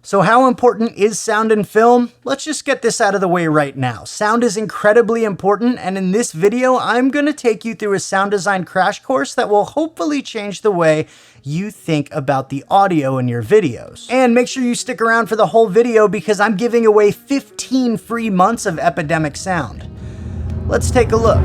So how important is sound in film? Let's just get this out of the way right now. Sound is incredibly important, and in this video, I'm gonna take you through a sound design crash course that will hopefully change the way you think about the audio in your videos. And make sure you stick around for the whole video because I'm giving away 15 free months of Epidemic Sound. Let's take a look.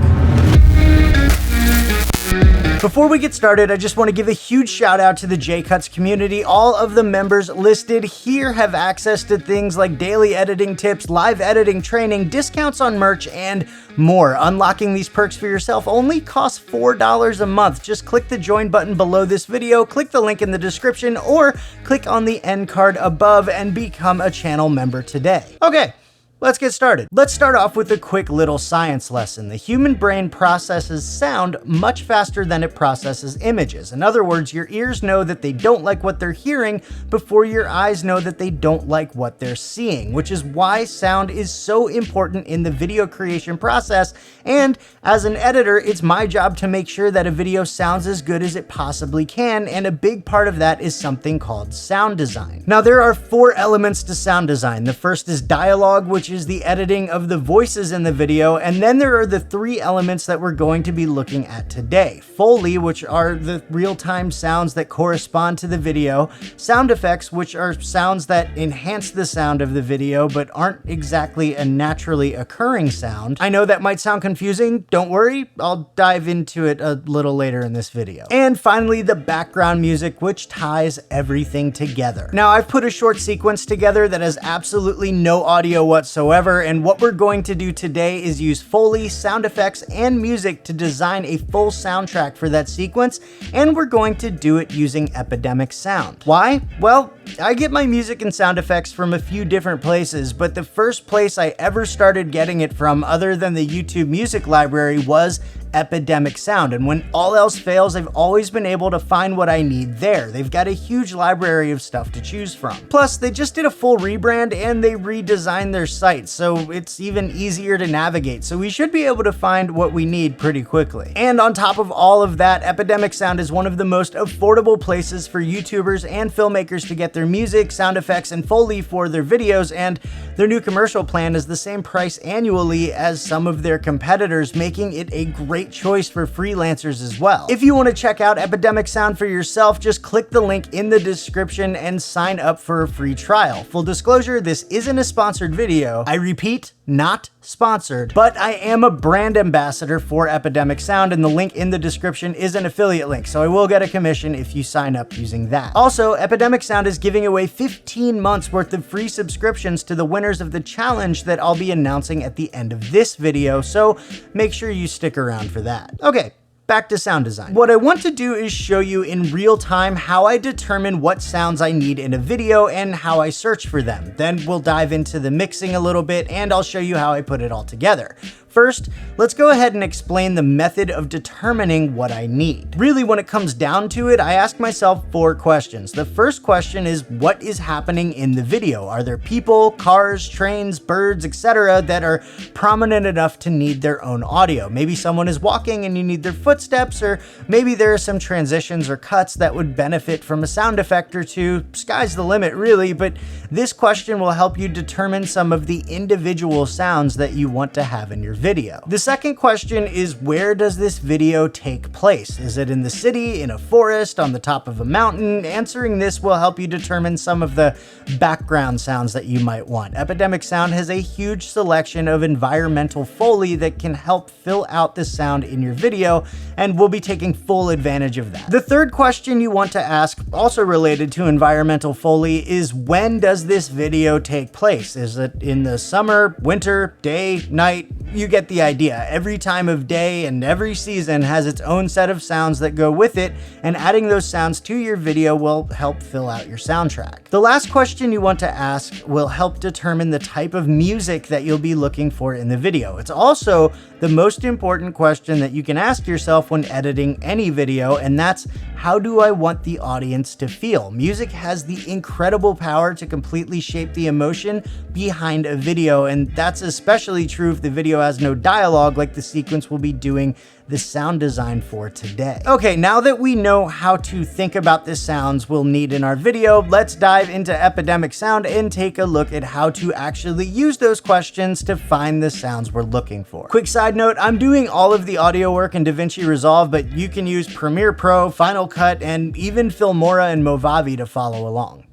Before we get started, I just want to give a huge shout out to the J-Cuts community. All of the members listed here have access to things like daily editing tips, live editing training, discounts on merch, and more. Unlocking these perks for yourself only costs $4 a month. Just click the join button below this video, click the link in the description, or click on the end card above and become a channel member today. Okay. Let's get started. Let's start off with a quick little science lesson. The human brain processes sound much faster than it processes images. In other words, your ears know that they don't like what they're hearing before your eyes know that they don't like what they're seeing, which is why sound is so important in the video creation process. And as an editor, it's my job to make sure that a video sounds as good as it possibly can, and a big part of that is something called sound design. Now, there are 4 elements to sound design. The first is dialogue, which is the editing of the voices in the video, and then there are the 3 elements that we're going to be looking at today. Foley, which are the real-time sounds that correspond to the video, sound effects, which are sounds that enhance the sound of the video but aren't exactly a naturally occurring sound. I know that might sound confusing, don't worry, I'll dive into it a little later in this video. And finally, the background music, which ties everything together. Now, I've put a short sequence together that has absolutely no audio whatsoever, and what we're going to do today is use Foley, sound effects, and music to design a full soundtrack for that sequence, and we're going to do it using Epidemic Sound. Why? Well, I get my music and sound effects from a few different places, but the first place I ever started getting it from, other than the YouTube music library, was Epidemic Sound, and when all else fails, I've always been able to find what I need there. They've got a huge library of stuff to choose from. Plus, they just did a full rebrand and they redesigned their site, so it's even easier to navigate, so we should be able to find what we need pretty quickly. And on top of all of that, Epidemic Sound is one of the most affordable places for YouTubers and filmmakers to get their music, sound effects, and Foley for their videos, and their new commercial plan is the same price annually as some of their competitors, making it a great choice for freelancers as well. If you want to check out Epidemic Sound for yourself, just click the link in the description and sign up for a free trial. Full disclosure, this isn't a sponsored video. I repeat, not sponsored, but I am a brand ambassador for Epidemic Sound, and the link in the description is an affiliate link, so I will get a commission if you sign up using that. Also, Epidemic Sound is giving away 15 months worth of free subscriptions to the winners of the challenge that I'll be announcing at the end of this video, so make sure you stick around for that. Okay. Back to sound design. What I want to do is show you in real time how I determine what sounds I need in a video and how I search for them. Then we'll dive into the mixing a little bit and I'll show you how I put it all together. First, let's go ahead and explain the method of determining what I need. Really, when it comes down to it, I ask myself 4 questions. The first question is, what is happening in the video? Are there people, cars, trains, birds, etc. that are prominent enough to need their own audio? Maybe someone is walking and you need their footsteps, or maybe there are some transitions or cuts that would benefit from a sound effect or two. Sky's the limit, really, but this question will help you determine some of the individual sounds that you want to have in your video. The second question is, where does this video take place? Is it in the city, in a forest, on the top of a mountain? Answering this will help you determine some of the background sounds that you might want. Epidemic Sound has a huge selection of environmental Foley that can help fill out the sound in your video, and we'll be taking full advantage of that. The third question you want to ask, also related to environmental Foley, is when does this video take place? Is it in the summer, winter, day, night? You get the idea. Every time of day and every season has its own set of sounds that go with it, and adding those sounds to your video will help fill out your soundtrack. The last question you want to ask will help determine the type of music that you'll be looking for in the video. It's also the most important question that you can ask yourself when editing any video, and that's, how do I want the audience to feel? Music has the incredible power to completely shape the emotion behind a video, and that's especially true if the video has no dialogue like the sequence we'll be doing the sound design for today. Okay, now that we know how to think about the sounds we'll need in our video, let's dive into Epidemic Sound and take a look at how to actually use those questions to find the sounds we're looking for. Quick side note, I'm doing all of the audio work in DaVinci Resolve, but you can use Premiere Pro, Final Cut, and even Filmora and Movavi to follow along.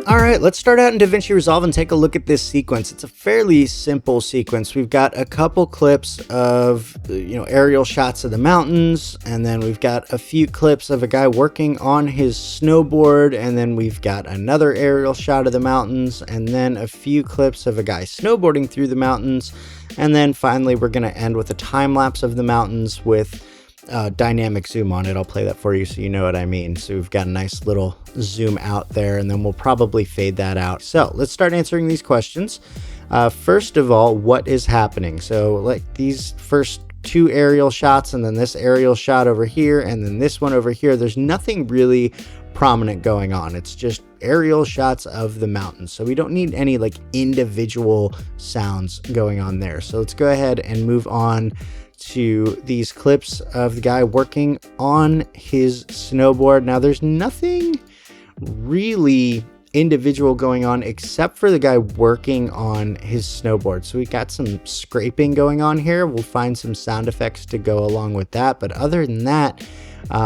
All right, let's start out in DaVinci Resolve and take a look at this sequence. It's a fairly simple sequence. We've got a couple clips of, aerial shots of the mountains, and then we've got a few clips of a guy working on his snowboard, and then we've got another aerial shot of the mountains, and then a few clips of a guy snowboarding through the mountains, and then finally we're going to end with a time lapse of the mountains with dynamic zoom on it. I'll play that for you so you know what I mean. So we've got a nice little zoom out there, and then we'll probably fade that out. So let's start answering these questions. First of all, what is happening? So like these first two aerial shots, and then this aerial shot over here, and then this one over here, there's nothing really prominent going on. It's just aerial shots of the mountains. So we don't need any like individual sounds going on there. So let's go ahead and move on to these clips of the guy working on his snowboard. Now there's nothing really individual going on except for the guy working on his snowboard. So we got some scraping going on here. We'll find some sound effects to go along with that. But other than that,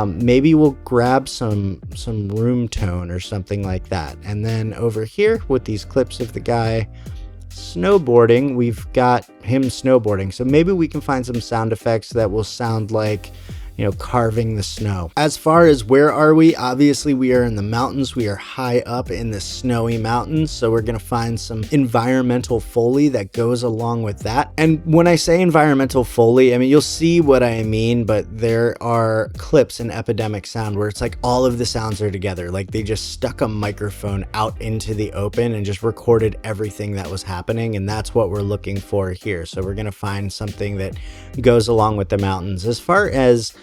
maybe we'll grab some room tone or something like that. And then over here with these clips of the guy snowboarding, we've got him snowboarding. So maybe we can find some sound effects that will sound like, carving the snow. As far as where are we, obviously we are in the mountains. We are high up in the snowy mountains. So we're going to find some environmental Foley that goes along with that. And when I say environmental Foley, I mean, you'll see what I mean, but there are clips in Epidemic Sound where it's like all of the sounds are together. Like they just stuck a microphone out into the open and just recorded everything that was happening. And that's what we're looking for here. So we're going to find something that goes along with the mountains. As far as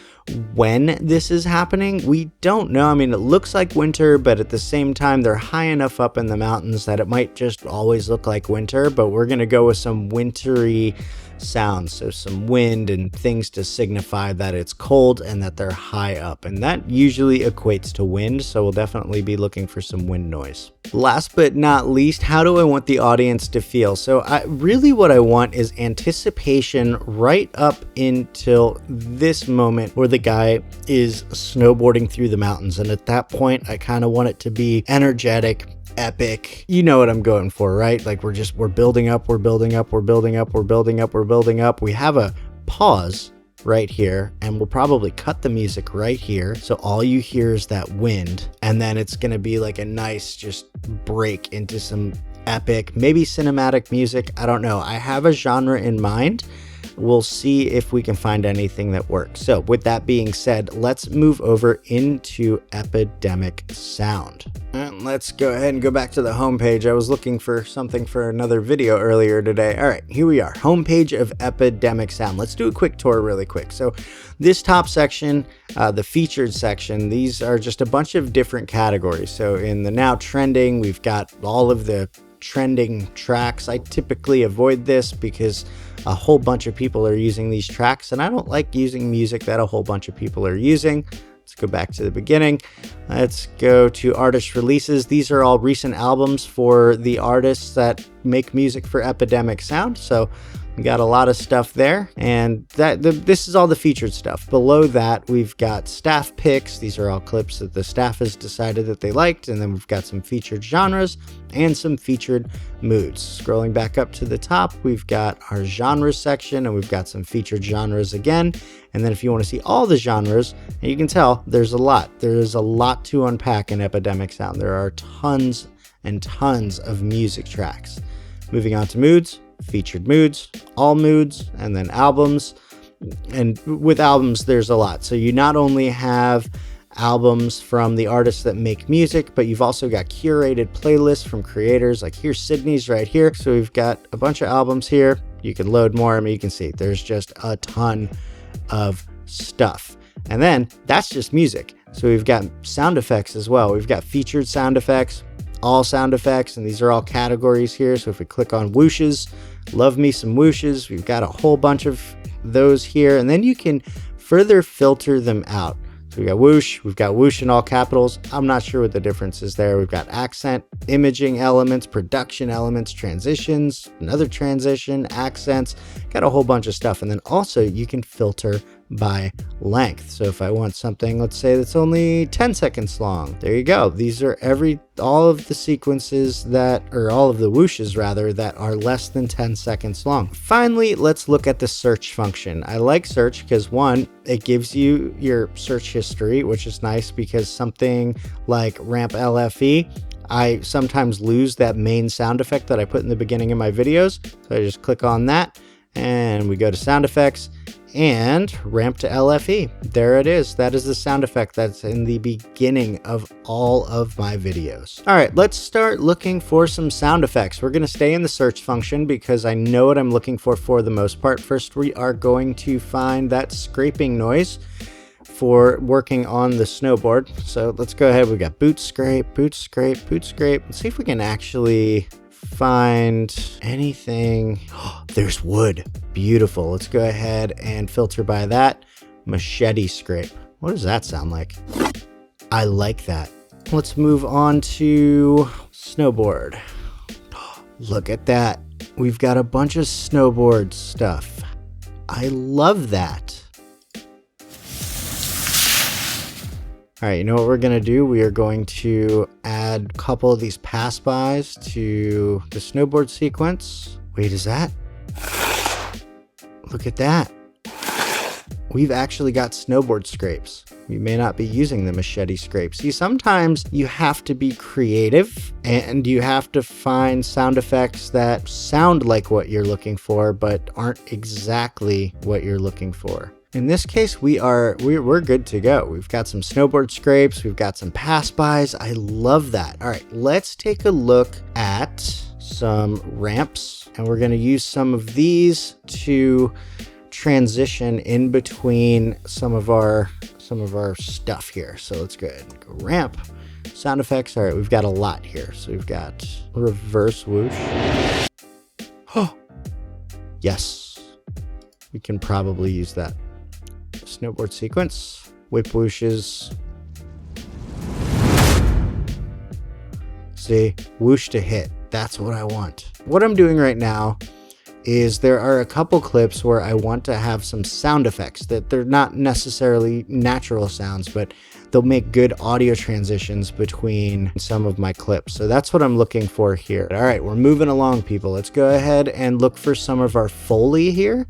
when this is happening, we don't know. I mean, it looks like winter, but at the same time, they're high enough up in the mountains that it might just always look like winter, but we're going to go with some wintry sounds. So some wind and things to signify that it's cold and that they're high up. And that usually equates to wind. So we'll definitely be looking for some wind noise. Last but not least, how do I want the audience to feel? So really what I want is anticipation right up until this moment where the guy is snowboarding through the mountains. And at that point, I kind of want it to be energetic, epic. You know what I'm going for, right? Like we're building up, we're building up, we're building up, we're building up, we're building up. We have a pause right here, and we'll probably cut the music right here. So all you hear is that wind, and then it's going to be like a nice just break into some epic, maybe cinematic music. I don't know. I have a genre in mind. We'll see if we can find anything that works. So with that being said, let's move over into Epidemic Sound. And let's go ahead and go back to the homepage. I was looking for something for another video earlier today. All right, here we are, homepage of Epidemic Sound. Let's do a quick tour really quick. So this top section, the featured section, these are just a bunch of different categories. So in the now trending, we've got all of the trending tracks. I typically avoid this because a whole bunch of people are using these tracks, and I don't like using music that a whole bunch of people are using. Let's go back to the beginning. Let's go to artist releases. These are all recent albums for the artists that make music for Epidemic Sound. So we got a lot of stuff there, and this is all the featured stuff. Below that, we've got staff picks. These are all clips that the staff has decided that they liked, and then we've got some featured genres and some featured moods. Scrolling back up to the top, we've got our genres section, and we've got some featured genres again. And then if you want to see all the genres, and you can tell there's a lot. There is a lot to unpack in Epidemic Sound. There are tons and tons of music tracks. Moving on to moods. Featured moods, all moods, and then albums. And with albums, there's a lot. So you not only have albums from the artists that make music, but you've also got curated playlists from creators. Like here's Sydney's right here. So we've got a bunch of albums here. You can load more. I mean, you can see there's just a ton of stuff. And then that's just music. So we've got sound effects as well. We've got featured sound effects, all sound effects, and these are all categories here. So if we click on whooshes, love me some whooshes. We've got a whole bunch of those here, and then you can further filter them out. So we've got whoosh in all capitals. I'm not sure what the difference is there. We've got accent, imaging elements, production elements, transitions, another transition, accents, got a whole bunch of stuff. And then also you can filter by length. So if I want something, let's say that's only 10 seconds long, there you go. These are all of the sequences all of the whooshes rather, that are less than 10 seconds long. Finally, let's look at the search function. I like search because one, it gives you your search history, which is nice because something like ramp LFE, I sometimes lose that main sound effect that I put in the beginning of my videos. So I just click on that and we go to sound effects and ramp to LFE. There it is. That is the sound effect that's in the beginning of all of my videos. All right, let's start looking for some sound effects. We're going to stay in the search function because I know what I'm looking for the most part. First, we are going to find that scraping noise for working on the snowboard. So let's go ahead. We've got boot scrape, boot scrape, boot scrape. Let's see if we can actually find anything. Oh, there's wood. Beautiful. Let's go ahead and filter by that. Machete scrape. What does that sound like? I like that. Let's move on to snowboard. Look at that. We've got a bunch of snowboard stuff. I love that. All right, you know what we're gonna do? We are going to add a couple of these pass-bys to the snowboard sequence. Wait, is that? Look at that. We've actually got snowboard scrapes. We may not be using the machete scrape. See, sometimes you have to be creative and you have to find sound effects that sound like what you're looking for, but aren't exactly what you're looking for. In this case, we're good to go. We've got some snowboard scrapes. We've got some pass-bys. I love that. All right, let's take a look at some ramps, and we're going to use some of these to transition in between some of our stuff here. So let's go ahead and go ramp, sound effects. All right, we've got a lot here. So we've got reverse whoosh. Oh, yes, we can probably use that. Snowboard sequence, whip whooshes. See, whoosh to hit. That's what I want. What I'm doing right now is there are a couple clips where I want to have some sound effects that they're not necessarily natural sounds, but they'll make good audio transitions between some of my clips. So that's what I'm looking for here. All right, we're moving along, people. Let's go ahead and look for some of our Foley here.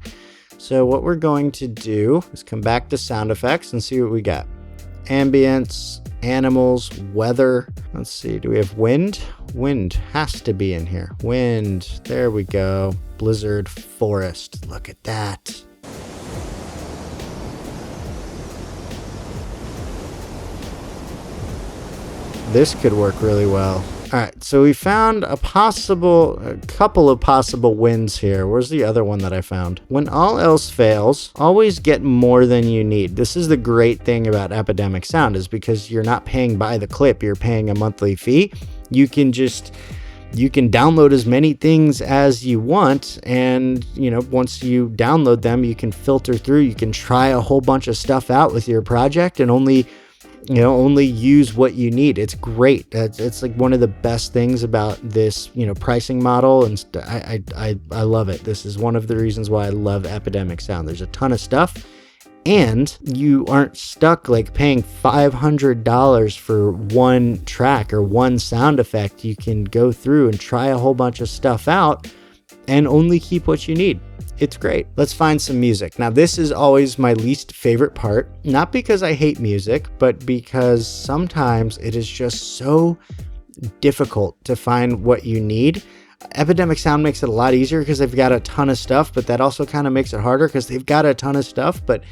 So what we're going to do is come back to sound effects and see what we got. Ambience, animals, weather. Let's see, do we have wind? Wind has to be in here. Wind, there we go. Blizzard, forest, look at that. This could work really well. All right, so we found a couple of possible wins here. Where's the other one that I found? When all else fails, always get more than you need. This is the great thing about Epidemic Sound, is because you're not paying by the clip, you're paying a monthly fee. You can download as many things as you want, and once you download them, you can filter through, you can try a whole bunch of stuff out with your project and only use what you need. It's great. It's like one of the best things about this, pricing model, and I love it. This is one of the reasons why I love Epidemic Sound. There's a ton of stuff, and you aren't stuck like paying $500 for one track or one sound effect. You can go through and try a whole bunch of stuff out and only keep what you need. It's great. Let's find some music. Now, this is always my least favorite part, not because I hate music, but because sometimes it is just so difficult to find what you need. Epidemic Sound makes it a lot easier because they've got a ton of stuff, but that also kind of makes it harder because they've got a ton of stuff. But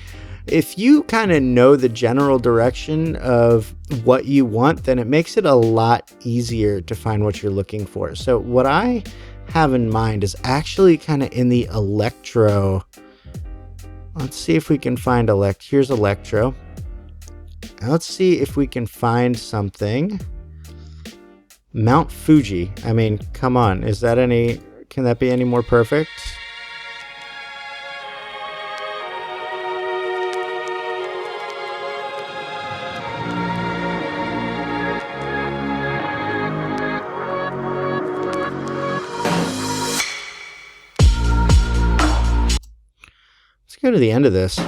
if you kind of know the general direction of what you want, then it makes it a lot easier to find what you're looking for. So what I have in mind is actually kind of in the electro. Let's see if we can find here's electro. Now let's see if we can find something Mount Fuji. I mean, come on. Can that be any more perfect? Let's go to the end of this.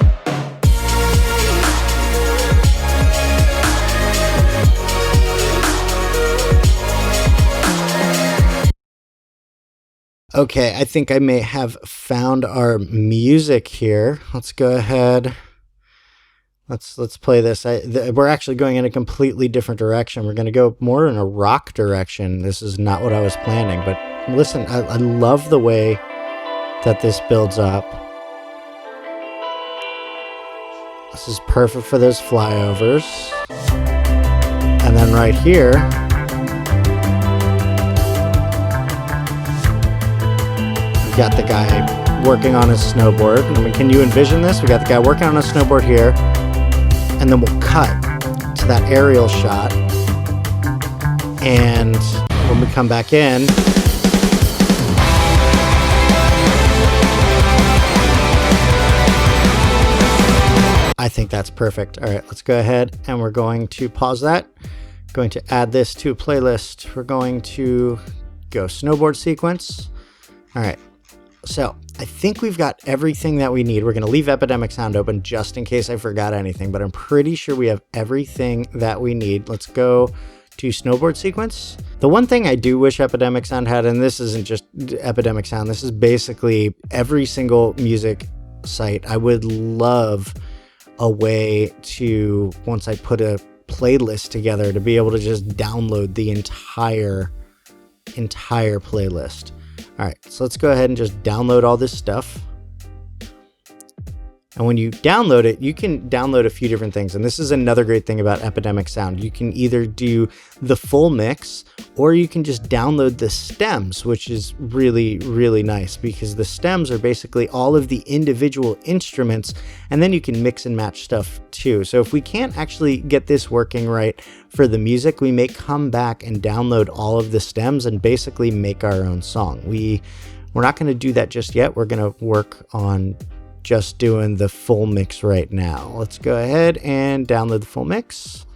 Okay, I think I may have found our music here. Let's go ahead. Let's play this. We're actually going in a completely different direction. We're going to go more in a rock direction. This is not what I was planning, but listen, I love the way that this builds up. This is perfect for those flyovers. And then right here, we've got the guy working on his snowboard. I mean, can you envision this? We got the guy working on his snowboard here, and then we'll cut to that aerial shot. And when we come back in, I think that's perfect. All right, let's go ahead and we're going to pause that. Going to add this to a playlist. We're going to go snowboard sequence. All right, so I think we've got everything that we need. We're going to leave Epidemic Sound open just in case I forgot anything, but I'm pretty sure we have everything that we need. Let's go to snowboard sequence. The one thing I do wish Epidemic Sound had, and this isn't just Epidemic Sound, this is basically every single music site. I would love a way to, once I put a playlist together, to be able to just download the entire playlist. All right, so let's go ahead and just download all this stuff. And when you download it, you can download a few different things. And this is another great thing about Epidemic Sound. You can either do the full mix, or you can just download the stems, which is really, really nice because the stems are basically all of the individual instruments, and then you can mix and match stuff too. So if we can't actually get this working right for the music, we may come back and download all of the stems and basically make our own song. We're not going to do that just yet. We're going to work on just doing the full mix right now. Let's go ahead and download the full mix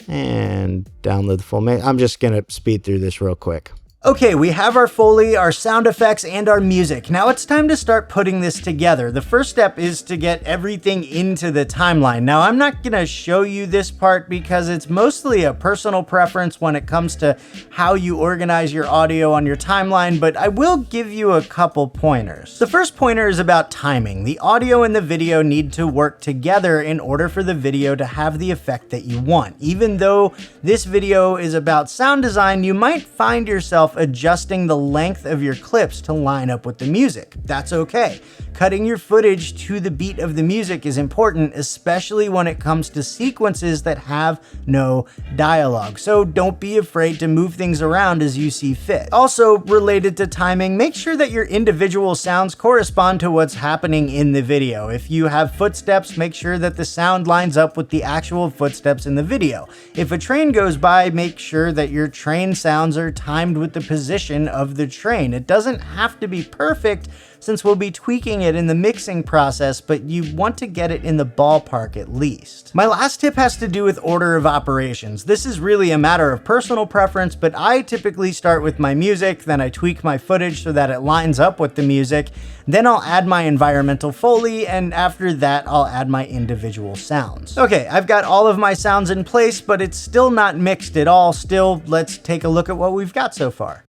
and download the full mix. I'm just gonna speed through this real quick. Okay, we have our Foley, our sound effects, and our music. Now it's time to start putting this together. The first step is to get everything into the timeline. Now I'm not gonna show you this part because it's mostly a personal preference when it comes to how you organize your audio on your timeline, but I will give you a couple pointers. The first pointer is about timing. The audio and the video need to work together in order for the video to have the effect that you want. Even though this video is about sound design, you might find yourself adjusting the length of your clips to line up with the music. That's okay. Cutting your footage to the beat of the music is important, especially when it comes to sequences that have no dialogue. So don't be afraid to move things around as you see fit. Also, related to timing, make sure that your individual sounds correspond to what's happening in the video. If you have footsteps, make sure that the sound lines up with the actual footsteps in the video. If a train goes by, make sure that your train sounds are timed with the position of the train. It doesn't have to be perfect since we'll be tweaking it in the mixing process, but you want to get it in the ballpark at least. My last tip has to do with order of operations. This is really a matter of personal preference, but I typically start with my music, then I tweak my footage so that it lines up with the music, then I'll add my environmental Foley, and after that I'll add my individual sounds. Okay, I've got all of my sounds in place, but it's still not mixed at all. Still, let's take a look at what we've got so far.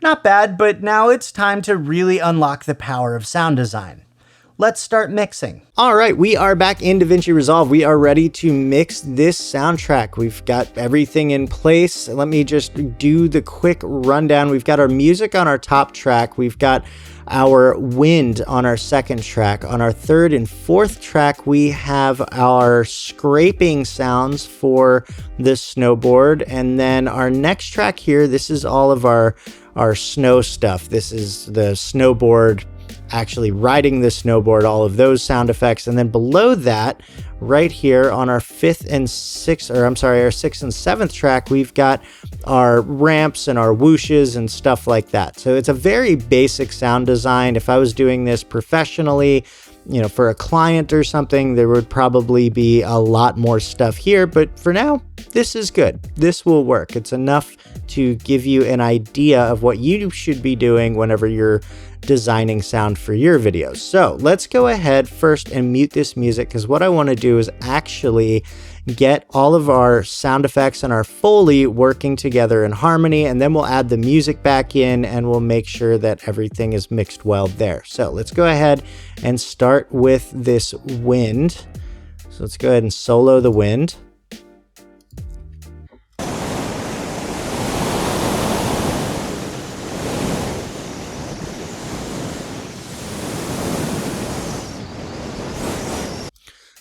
Not bad, but now it's time to really unlock the power of sound design. Let's start mixing. All right, we are back in DaVinci Resolve. We are ready to mix this soundtrack. We've got everything in place. Let me just do the quick rundown. We've got our music on our top track. We've got our wind on our second track. On our third and fourth track, we have our scraping sounds for the snowboard. And then our next track here, this is all of our snow stuff. This is the snowboard actually riding the snowboard, all of those sound effects. And then below that, right here on our our sixth and seventh track, we've got our ramps and our whooshes and stuff like that. So it's a very basic sound design. If I was doing this professionally, for a client or something, there would probably be a lot more stuff here. But for now, this is good. This will work. It's enough to give you an idea of what you should be doing whenever you're designing sound for your videos. So let's go ahead first and mute this music, because what I want to do is actually get all of our sound effects and our Foley working together in harmony, and then we'll add the music back in and we'll make sure that everything is mixed well there. So let's go ahead and start with this wind. So let's go ahead and solo the wind.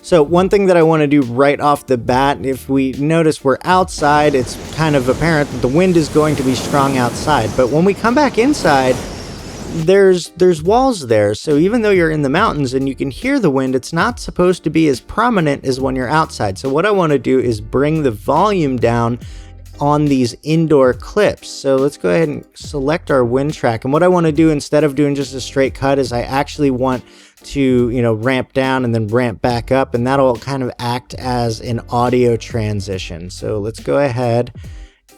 So one thing that I want to do right off the bat, if we notice we're outside, it's kind of apparent that the wind is going to be strong outside. But when we come back inside, there's walls there. So even though you're in the mountains and you can hear the wind, it's not supposed to be as prominent as when you're outside. So what I want to do is bring the volume down on these indoor clips. So let's go ahead and select our wind track. And what I want to do, instead of doing just a straight cut, is I actually want to, ramp down and then ramp back up, and that'll kind of act as an audio transition. So let's go ahead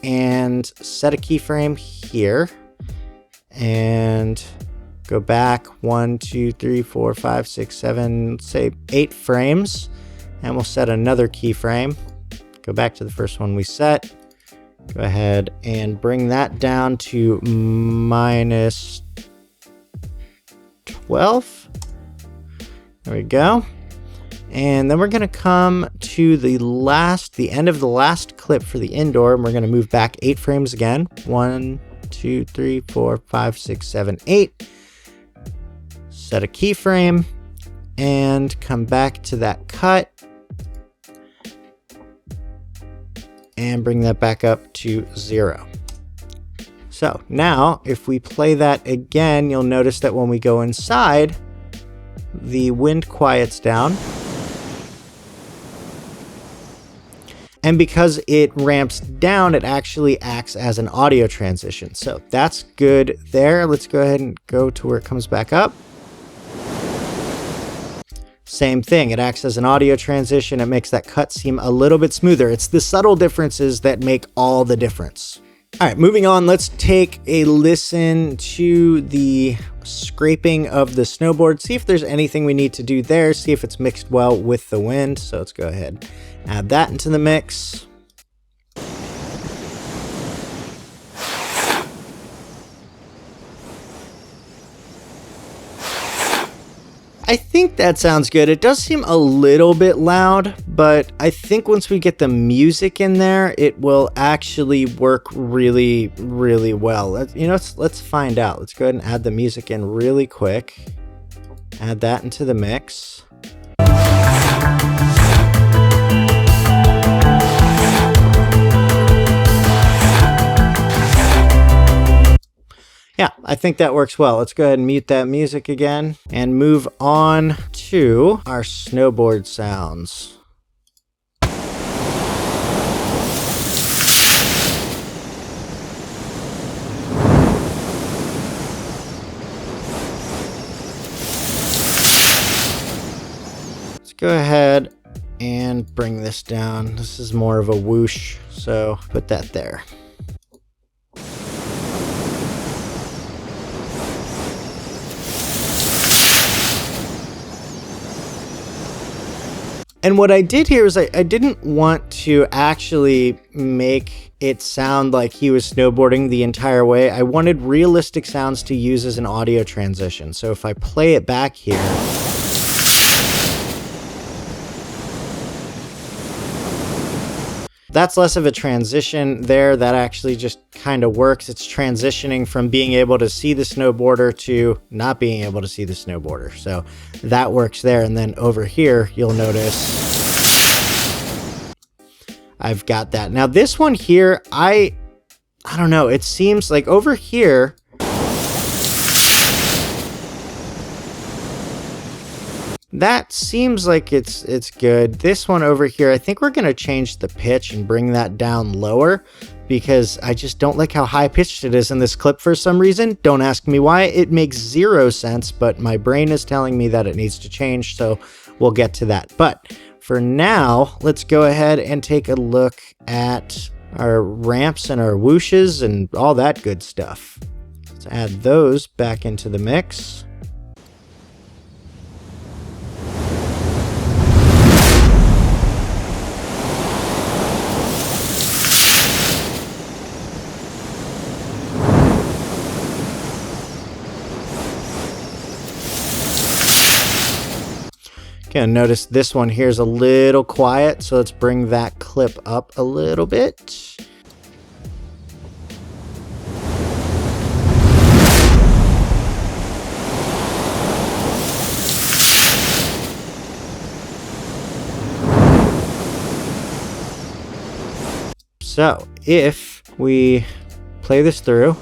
and set a keyframe here and go back 1, 2, 3, 4, 5, 6, 7, let's say 8 frames, and we'll set another keyframe. Go back to the first one we set. Go ahead and bring that down to minus 12. There we go. And then we're going to come to the end of the last clip for the indoor, and we're going to move back 8 frames again. 1, 2, 3, 4, 5, 6, 7, 8. Set a keyframe and come back to that cut and bring that back up to 0. So now if we play that again, you'll notice that when we go inside, the wind quiets down. And because it ramps down, it actually acts as an audio transition. So that's good there. Let's go ahead and go to where it comes back up. Same thing, it acts as an audio transition. It makes that cut seem a little bit smoother. It's the subtle differences that make all the difference. All right, moving on, let's take a listen to the scraping of the snowboard, see if there's anything we need to do there, see if it's mixed well with the wind. So let's go ahead, add that into the mix. I think that sounds good. It does seem a little bit loud, but I think once we get the music in there, it will actually work really, really well. Let's find out. Let's go ahead and add the music in really quick. Add that into the mix. Yeah, I think that works well. Let's go ahead and mute that music again and move on to our snowboard sounds. Let's go ahead and bring this down. This is more of a whoosh, so put that there. And what I did here is I didn't want to actually make it sound like he was snowboarding the entire way. I wanted realistic sounds to use as an audio transition. So if I play it back here, that's less of a transition there. That actually just kind of works. It's transitioning from being able to see the snowboarder to not being able to see the snowboarder. So that works there. And then over here, you'll notice I've got that. Now this one here, I don't know. It seems like over here, that seems like it's good. This one over here, I think we're going to change the pitch and bring that down lower because I just don't like how high pitched it is in this clip for some reason. Don't ask me why. It makes zero sense, but my brain is telling me that it needs to change, so we'll get to that. But for now, let's go ahead and take a look at our ramps and our whooshes and all that good stuff. Let's add those back into the mix. Okay, notice this one here is a little quiet, so let's bring that clip up a little bit. So if we play this through,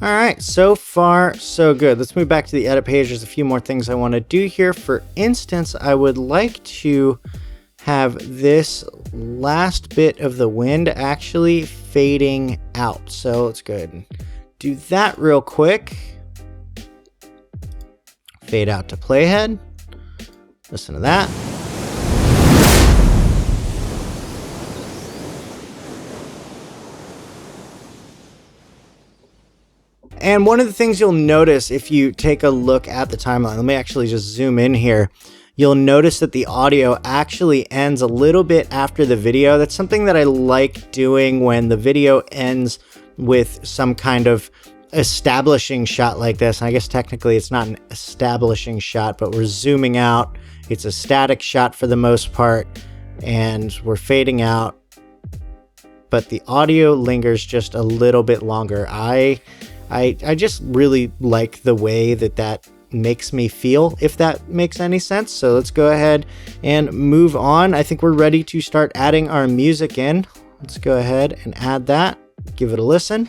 all right, so far, so good. Let's move back to the edit page. There's a few more things I want to do here. For instance, I would like to have this last bit of the wind actually fading out. So let's go ahead and do that real quick. Fade out to playhead. Listen to that. And one of the things you'll notice if you take a look at the timeline, let me actually just zoom in here. You'll notice that the audio actually ends a little bit after the video. That's something that I like doing when the video ends with some kind of establishing shot like this. And I guess technically it's not an establishing shot, but we're zooming out. It's a static shot for the most part, and we're fading out, but the audio lingers just a little bit longer. I just really like the way that makes me feel, if that makes any sense. So let's go ahead and move on. I think we're ready to start adding our music in. Let's go ahead and add that. Give it a listen.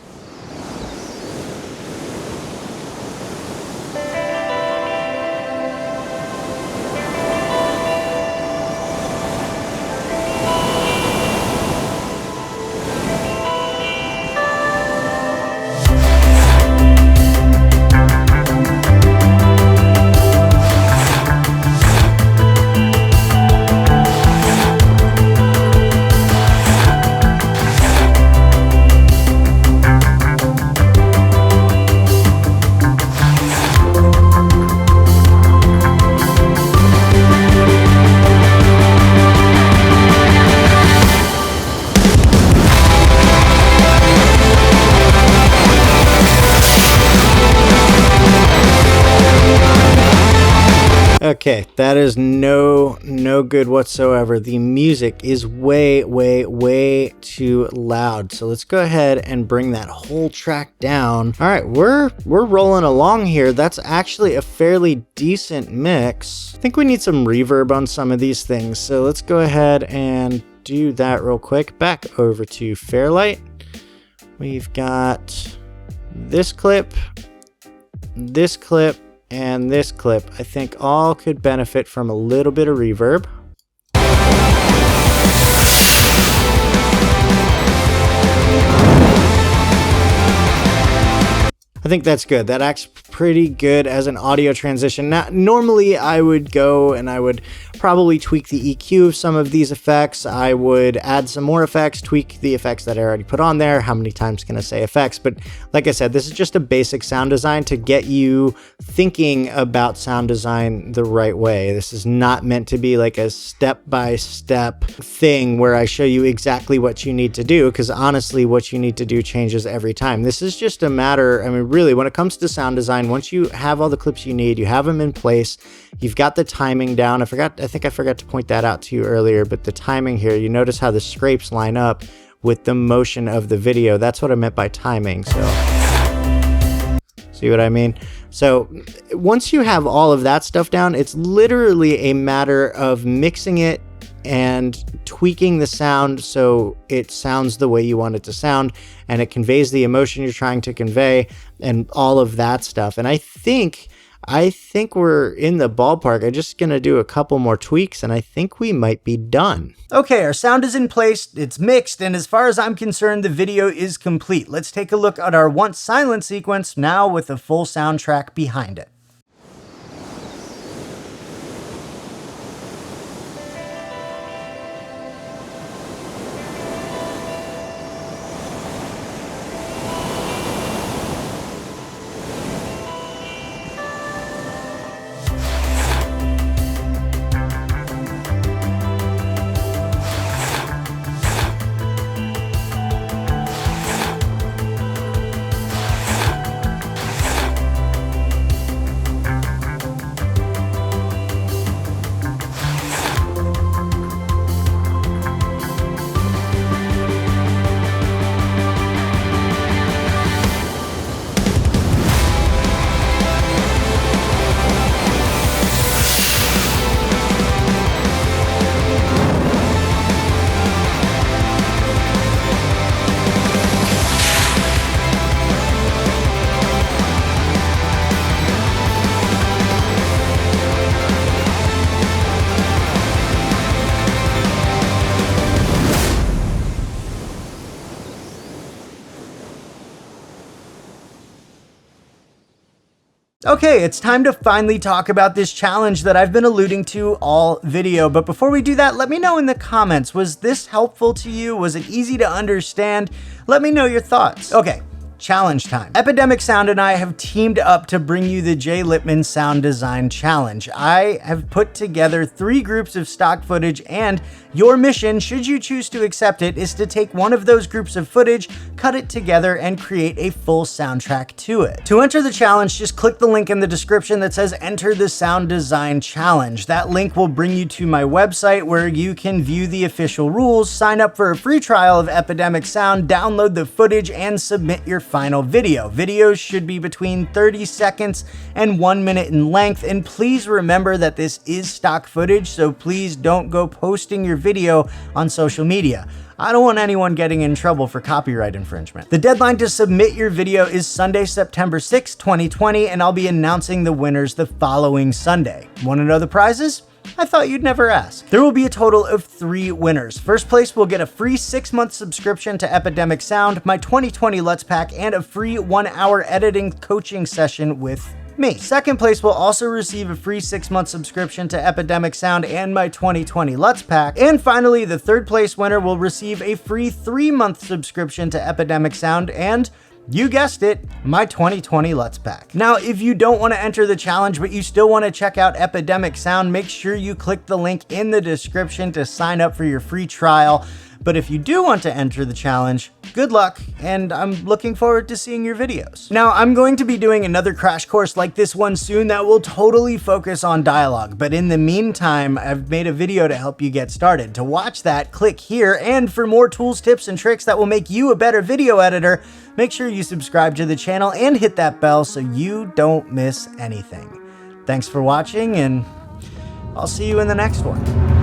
Okay, that is no good whatsoever. The music is way too loud. So let's go ahead and bring that whole track down. All right, we're rolling along here. That's actually a fairly decent mix. I think we need some reverb on some of these things. So let's go ahead and do that real quick. Back over to Fairlight. We've got this clip, and this clip. I think all could benefit from a little bit of reverb. I think that's good. That acts pretty good as an audio transition. Now, normally I would go and I would probably tweak the EQ of some of these effects. I would add some more effects, tweak the effects that I already put on there. How many times can I say effects? But like I said, this is just a basic sound design to get you thinking about sound design the right way. This is not meant to be like a step-by-step thing where I show you exactly what you need to do, because honestly, what you need to do changes every time. This is just a matter, I mean, really, when it comes to sound design, once you have all the clips you need, you have them in place, you've got the timing down. I think I forgot to point that out to you earlier, but the timing here, you notice how the scrapes line up with the motion of the video. That's what I meant by timing. So see what I mean? So once you have all of that stuff down, it's literally a matter of mixing it and tweaking the sound so it sounds the way you want it to sound and it conveys the emotion you're trying to convey and all of that stuff. And I think we're in the ballpark. I'm just gonna do a couple more tweaks and I think we might be done. Okay, our sound is in place, it's mixed, and as far as I'm concerned, the video is complete. Let's take a look at our once silent sequence now with a full soundtrack behind it. Okay, it's time to finally talk about this challenge that I've been alluding to all video. But before we do that, let me know in the comments, was this helpful to you? Was it easy to understand? Let me know your thoughts. Okay. Challenge time. Epidemic Sound and I have teamed up to bring you the Jay Lippman Sound Design Challenge. I have put together 3 groups of stock footage, and your mission, should you choose to accept it, is to take one of those groups of footage, cut it together, and create a full soundtrack to it. To enter the challenge, just click the link in the description that says Enter the Sound Design Challenge. That link will bring you to my website where you can view the official rules, sign up for a free trial of Epidemic Sound, download the footage, and submit your final video. Videos should be between 30 seconds and 1 minute in length, and please remember that this is stock footage, so please don't go posting your video on social media. I don't want anyone getting in trouble for copyright infringement. The deadline to submit your video is Sunday, September 6, 2020, and I'll be announcing the winners the following Sunday. Want to know the prizes? I thought you'd never ask. There will be a total of 3 winners. First place will get a free 6-month subscription to Epidemic Sound, my 2020 Let's Pack, and a free 1-hour editing coaching session with me. Second place will also receive a free 6-month subscription to Epidemic Sound and my 2020 Let's Pack. And finally, the third place winner will receive a free 3-month subscription to Epidemic Sound and, you guessed it, my 2020 Let's Pack. Now, if you don't want to enter the challenge, but you still want to check out Epidemic Sound, make sure you click the link in the description to sign up for your free trial. But if you do want to enter the challenge, good luck, and I'm looking forward to seeing your videos. Now, I'm going to be doing another crash course like this one soon that will totally focus on dialogue, but in the meantime, I've made a video to help you get started. To watch that, click here, and for more tools, tips, and tricks that will make you a better video editor, make sure you subscribe to the channel and hit that bell so you don't miss anything. Thanks for watching, and I'll see you in the next one.